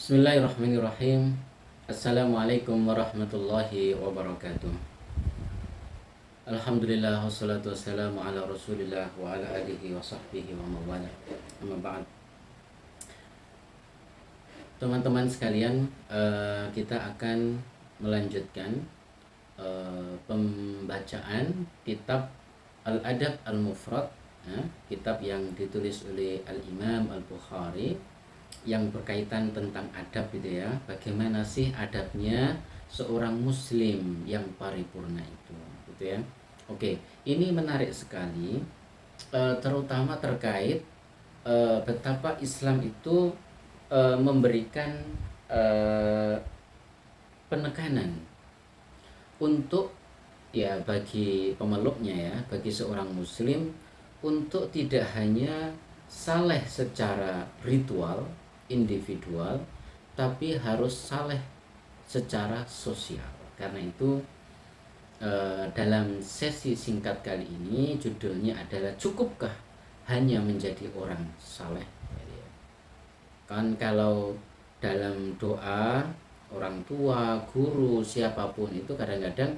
Bismillahirrahmanirrahim. Assalamualaikum warahmatullahi wabarakatuh. Alhamdulillah wassalatu wassalamu ala Rasulillah wa ala alihi wa sahbihi wa mawala. Amma ba'd. Teman-teman sekalian, kita akan melanjutkan pembacaan kitab Al-Adab Al-Mufrad, kitab yang ditulis oleh Al-Imam Al-Bukhari, yang berkaitan tentang adab gitu ya. Bagaimana sih adabnya seorang muslim yang paripurna itu gitu ya. Oke, ini menarik sekali, terutama terkait betapa Islam itu memberikan penekanan untuk ya bagi pemeluknya ya, bagi seorang muslim untuk tidak hanya saleh secara ritual individual, tapi harus saleh secara sosial. Karena itu dalam sesi singkat kali ini judulnya adalah cukupkah hanya menjadi orang saleh. Kan kalau dalam doa orang tua, guru, siapapun itu kadang-kadang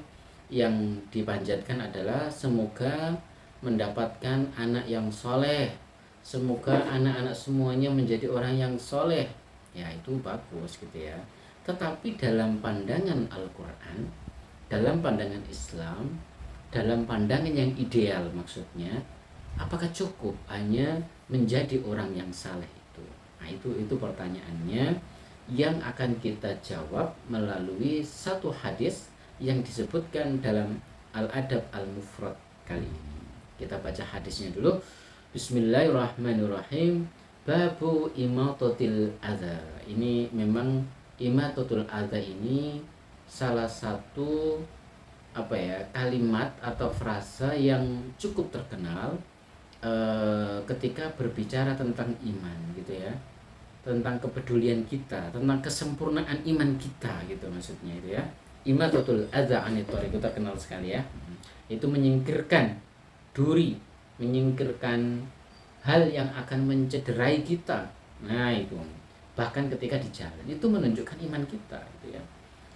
yang dipanjatkan adalah semoga mendapatkan anak yang soleh, semoga anak-anak semuanya menjadi orang yang soleh. Ya itu bagus gitu ya. Tetapi dalam pandangan Al-Quran, dalam pandangan Islam, dalam pandangan yang ideal maksudnya, apakah cukup hanya menjadi orang yang saleh itu? Nah itu pertanyaannya yang akan kita jawab melalui satu hadis yang disebutkan dalam Al-Adab Al-Mufrad kali ini. Kita baca hadisnya dulu. Bismillahirrahmanirrahim. Babu imatatil adza. Ini memang imatatul adza ini salah satu kalimat atau frasa yang cukup terkenal ketika berbicara tentang iman gitu ya, tentang kepedulian kita, tentang kesempurnaan iman kita gitu maksudnya itu ya. Imatatul adza anit thariq itu terkenal sekali ya. Itu menyingkirkan duri, menyingkirkan hal yang akan mencederai kita. Nah itu bahkan ketika di jalan itu menunjukkan iman kita gitu ya.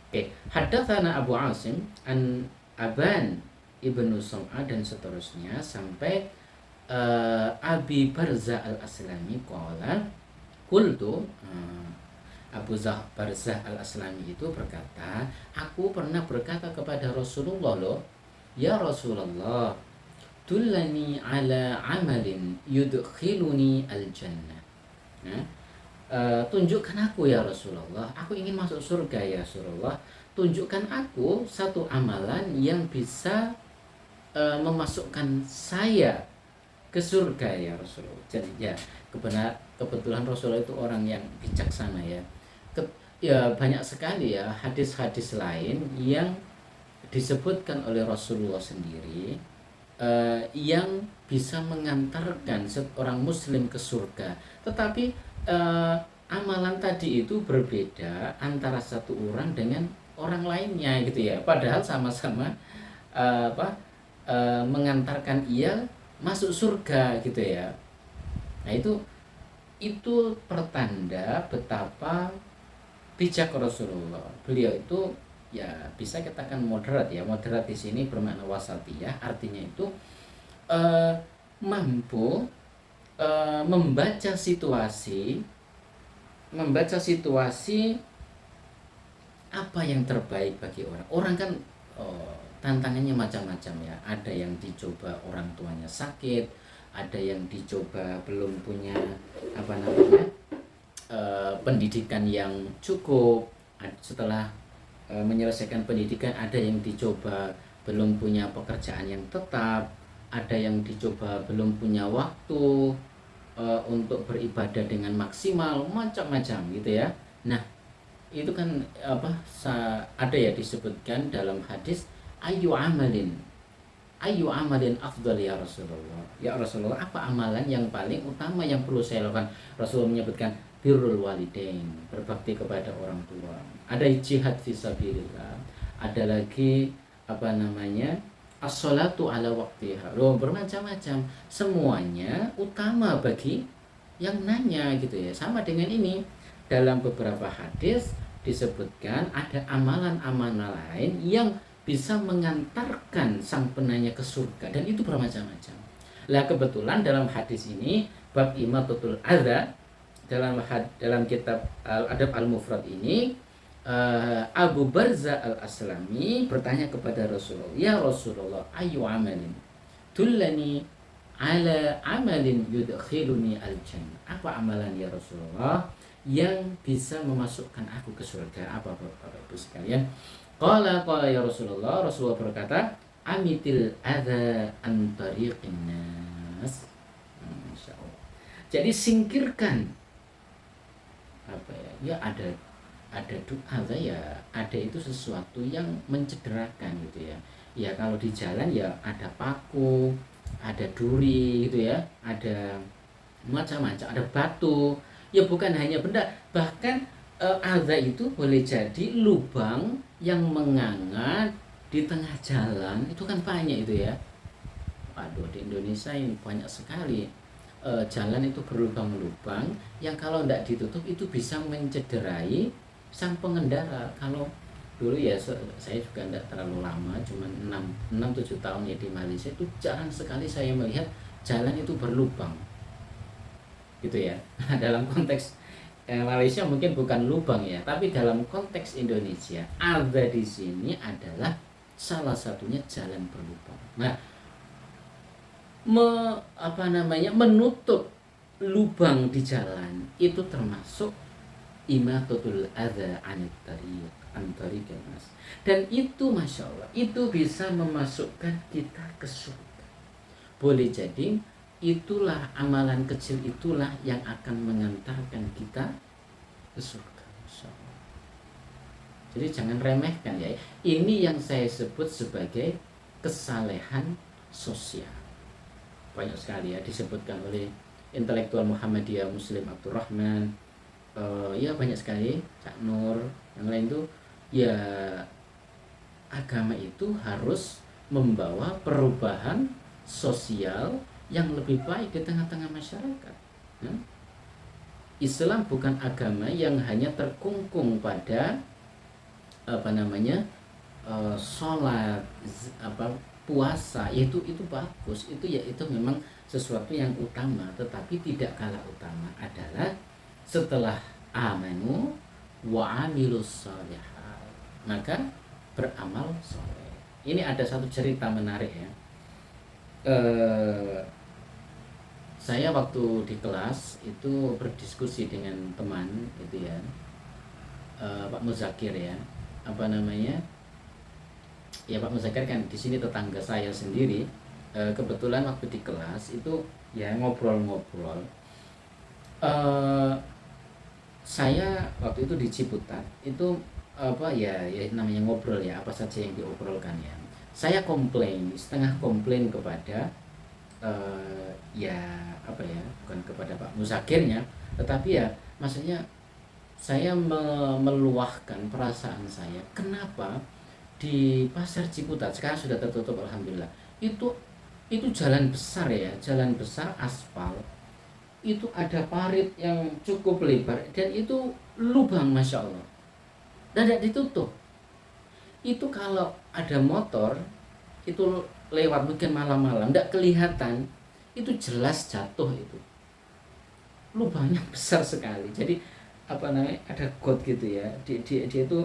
Oke, haddatsana Abu Asim an Aban ibnu Sam'ah dan seterusnya sampai Abi Barzah al-Aslami qala qultu. Abu Barzah al-Aslami itu berkata, aku pernah berkata kepada Rasulullah loh, ya Rasulullah, dullani ala amalin yudkhiluni al-jannah. Nah, tunjukkan aku ya Rasulullah, aku ingin masuk surga ya Rasulullah. Tunjukkan aku satu amalan yang bisa memasukkan saya ke surga ya Rasulullah. Jadi ya kebetulan Rasulullah itu orang yang bijaksana ya. Ya banyak sekali ya hadis-hadis lain yang disebutkan oleh Rasulullah sendiri yang bisa mengantarkan seorang muslim ke surga. Tetapi amalan tadi itu berbeda antara satu orang dengan orang lainnya gitu ya. Padahal sama-sama mengantarkan ia masuk surga gitu ya. Nah itu pertanda betapa bijak Rasulullah. Beliau itu ya bisa katakan moderat ya. Moderat di sini bermakna wasatiyah, artinya itu mampu membaca situasi apa yang terbaik bagi orang. Orang kan tantangannya macam-macam ya. Ada yang dicoba orang tuanya sakit, ada yang dicoba belum punya pendidikan yang cukup. Setelah menyelesaikan pendidikan, ada yang dicoba belum punya pekerjaan yang tetap, ada yang dicoba belum punya waktu untuk beribadah dengan maksimal, macam-macam gitu ya. Nah itu kan ada ya disebutkan dalam hadis, ayu amalin afdal ya Rasulullah. Ya Rasulullah, apa amalan yang paling utama yang perlu saya lakukan? Rasulullah menyebutkan birrul walidain, berbakti kepada orang tua. Ada jihad fisabilillah, ada lagi as-sholatu ala waqtiha. Loh, bermacam-macam. Semuanya utama bagi yang nanya gitu ya. Sama dengan ini, dalam beberapa hadis disebutkan ada amalan-amalan lain yang bisa mengantarkan sang penanya ke surga, dan itu bermacam-macam. Lah kebetulan dalam hadis ini bab imatatul adza dalam kitab Al-Adab Al-Mufrad ini, Abu Barza Al-Aslami bertanya kepada Rasulullah, "Ya Rasulullah, ayu amalin dullani ala amalin yudkhiluni al-jannah." Apa amalan ya Rasulullah yang bisa memasukkan aku ke surga? Apa Bapak Ibu sekalian? Qala ya Rasulullah berkata, "Amitil adza an tariqin nas." Masyaallah. Jadi singkirkan apa ya? Ya ada doa ya, ada itu sesuatu yang mencederakan gitu ya. Ya kalau di jalan ya ada paku, ada duri gitu ya, ada macam-macam, ada batu. Ya bukan hanya benda, bahkan adza itu boleh jadi lubang yang menganga di tengah jalan, itu kan banyak itu ya. Waduh, di Indonesia ini banyak sekali jalan itu berlubang-lubang yang kalau tidak ditutup itu bisa mencederai sang pengendara. Kalau dulu ya saya juga tidak terlalu lama, cuma 6-7 tahun ya di Malaysia, itu jarang sekali saya melihat jalan itu berlubang gitu ya. Dalam konteks Malaysia mungkin bukan lubang ya, tapi dalam konteks Indonesia ada di sini adalah salah satunya jalan berlubang. Nah, menutup lubang di jalan itu termasuk imatatul adza anit tariq, Mas. Dan itu Masya Allah, itu bisa memasukkan kita ke surga. Boleh jadi itulah amalan kecil itulah yang akan mengantarkan kita ke surga, Masya Allah. Jadi jangan remehkan ya. Ini yang saya sebut sebagai kesalehan sosial. Banyak sekali ya disebutkan oleh intelektual Muhammadiyah Muslim Abdurrahman, ya banyak sekali, Cak Nur, yang lain tuh ya, agama itu harus membawa perubahan sosial yang lebih baik di tengah-tengah masyarakat. Islam bukan agama yang hanya terkungkung pada sholat, puasa. Itu bagus, itu memang sesuatu yang utama, tetapi tidak kalah utama adalah setelah amanu wa amilus sholihat, maka beramal soleh. Ini ada satu cerita menarik ya. Saya waktu di kelas itu berdiskusi dengan teman gitu ya, Pak Muzakir ya, ya Pak Muzakir kan di sini tetangga saya sendiri. Kebetulan waktu di kelas itu ya ngobrol-ngobrol. Saya waktu itu di Ciputat itu ya namanya ngobrol ya, apa saja yang diobrolkan ya. Saya setengah komplain kepada bukan kepada Pak Muzakirnya, tetapi ya maksudnya saya meluahkan perasaan saya, kenapa di pasar Ciputat sekarang sudah tertutup alhamdulillah, itu jalan besar ya, jalan besar aspal, itu ada parit yang cukup lebar dan itu lubang Masya Allah, dan tidak ditutup. Itu kalau ada motor itu lewat mungkin malam-malam tidak kelihatan, itu jelas jatuh, itu lubangnya besar sekali. Jadi ada got gitu ya, dia itu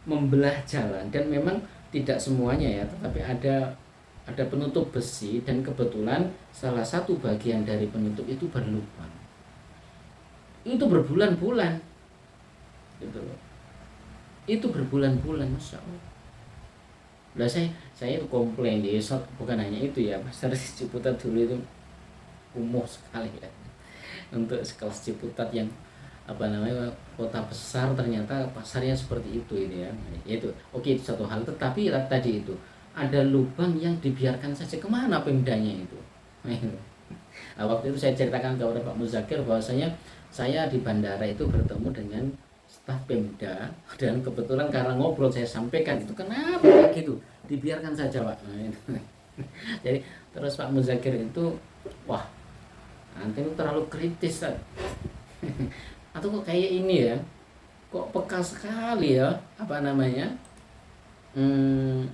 membelah jalan, dan memang tidak semuanya ya, tetapi ada penutup besi, dan kebetulan salah satu bagian dari penutup itu berlubang. Itu berbulan-bulan gitu loh. Itu berbulan-bulan Masya Allah. Lah saya itu komplain di bukan hanya itu ya, pasar Ciputat dulu itu kumuh sekali ya. Untuk sekelas Ciputat yang kota besar, ternyata pasarnya seperti itu ya. Itu oke, itu satu hal. Tetapi tadi itu ada lubang yang dibiarkan saja, kemana pemdanya itu? Nah, waktu itu saya ceritakan kepada Pak Muzakir bahwasanya saya di bandara itu bertemu dengan staf Pemda, dan kebetulan karena ngobrol saya sampaikan itu, kenapa gitu dibiarkan saja Pak. Jadi terus Pak Muzakir itu, wah nanti itu terlalu kritis kan. atau kok kayak ini ya, kok peka sekali ya, apa namanya, hmm,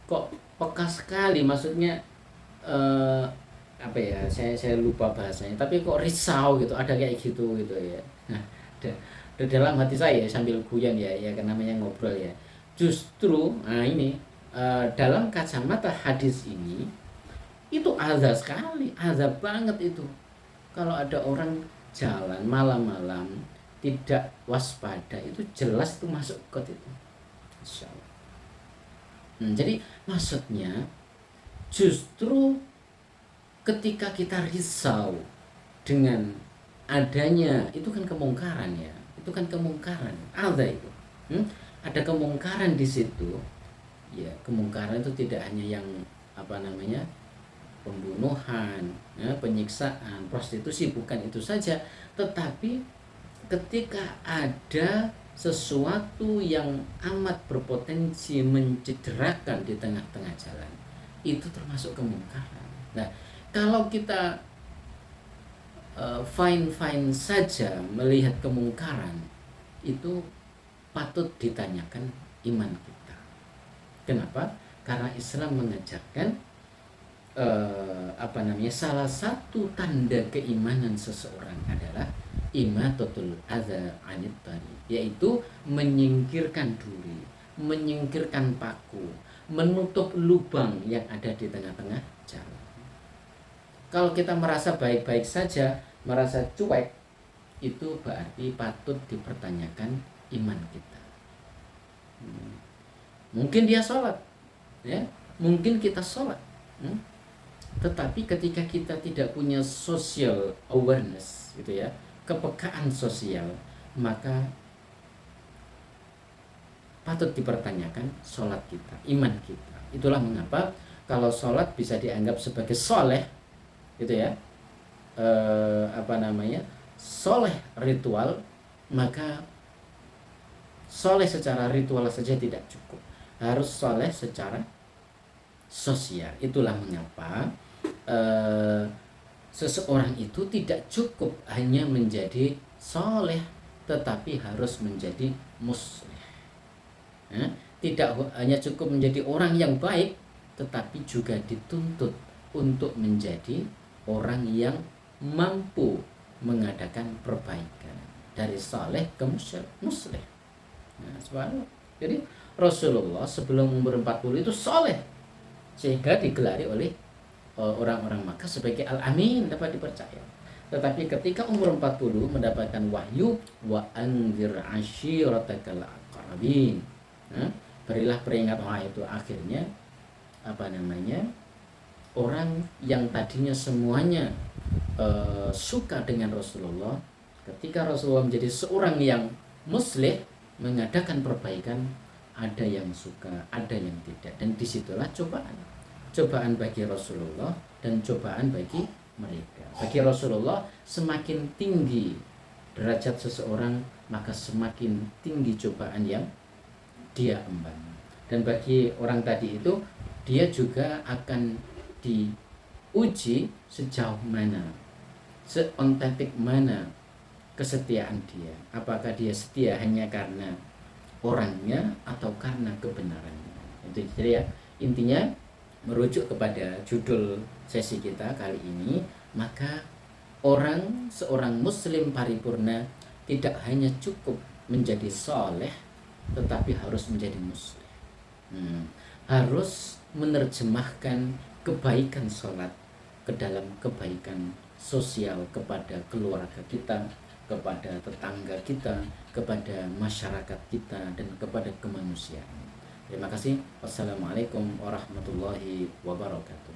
kok peka sekali, maksudnya eh, apa ya, saya lupa bahasanya, tapi kok risau gitu, ada kayak gitu gitu ya. Nah, dalam hati saya sambil guyon ya, ya kan namanya ngobrol ya, justru nah ini dalam kacamata hadis ini itu azab sekali, azab banget itu kalau ada orang jalan malam-malam tidak waspada, itu jelas itu masuk ke itu. Insya Allah. Jadi maksudnya justru ketika kita risau dengan adanya itu kan kemungkaran ya, itu kan kemungkaran, ada itu, ada kemungkaran di situ ya. Kemungkaran itu tidak hanya yang apa namanya, pembunuhan ya, penyiksaan, prostitusi, bukan itu saja, tetapi ketika ada sesuatu yang amat berpotensi mencederakan di tengah-tengah jalan, itu termasuk kemungkaran. Nah, kalau kita fine-fine saja melihat kemungkaran, itu patut ditanyakan iman kita. Kenapa? Karena Islam mengajarkan apa namanya, salah satu tanda keimanan seseorang adalah imatatul adza anit tariq, yaitu menyingkirkan duri, menyingkirkan paku, menutup lubang yang ada di tengah-tengah jalan. Kalau kita merasa baik-baik saja, merasa cuek, itu berarti patut dipertanyakan iman kita. Mungkin dia sholat, ya, mungkin kita sholat, tetapi ketika kita tidak punya social awareness, gitu ya, kepekaan sosial, maka patut dipertanyakan sholat kita, iman kita. Itulah mengapa kalau sholat bisa dianggap sebagai soleh, gitu ya, apa namanya, soleh ritual, maka soleh secara ritual saja tidak cukup, harus soleh secara sosial. Itulah mengapa seseorang itu tidak cukup hanya menjadi soleh, tetapi harus menjadi muslih. Tidak hanya cukup menjadi orang yang baik, tetapi juga dituntut untuk menjadi orang yang mampu mengadakan perbaikan dari soleh ke muslih. Nah, subhanallah. Jadi Rasulullah sebelum umur 40 itu soleh, sehingga digelari oleh orang-orang Makkah sebagai Al-Amin, dapat dipercaya. Tetapi ketika umur 40 mendapatkan wahyu, wa anzir ashiratakal aqrabin, berilah peringatan, itu akhirnya apa namanya, orang yang tadinya semuanya suka dengan Rasulullah, ketika Rasulullah menjadi seorang yang muslih, mengadakan perbaikan, ada yang suka, ada yang tidak, dan disitulah cobaan bagi Rasulullah dan cobaan bagi mereka. Bagi Rasulullah, semakin tinggi derajat seseorang, maka semakin tinggi cobaan yang dia emban. Dan bagi orang tadi itu, dia juga akan diuji sejauh mana, seontentik mana kesetiaan dia. Apakah dia setia hanya karena orangnya atau karena kebenarannya. Itu jadi ya, intinya merujuk kepada judul sesi kita kali ini, maka seorang muslim paripurna tidak hanya cukup menjadi soleh, tetapi harus menjadi muslim. Harus menerjemahkan kebaikan sholat ke dalam kebaikan sosial kepada keluarga kita, kepada tetangga kita, kepada masyarakat kita, dan kepada kemanusiaan. Terima kasih. Wassalamualaikum warahmatullahi wabarakatuh.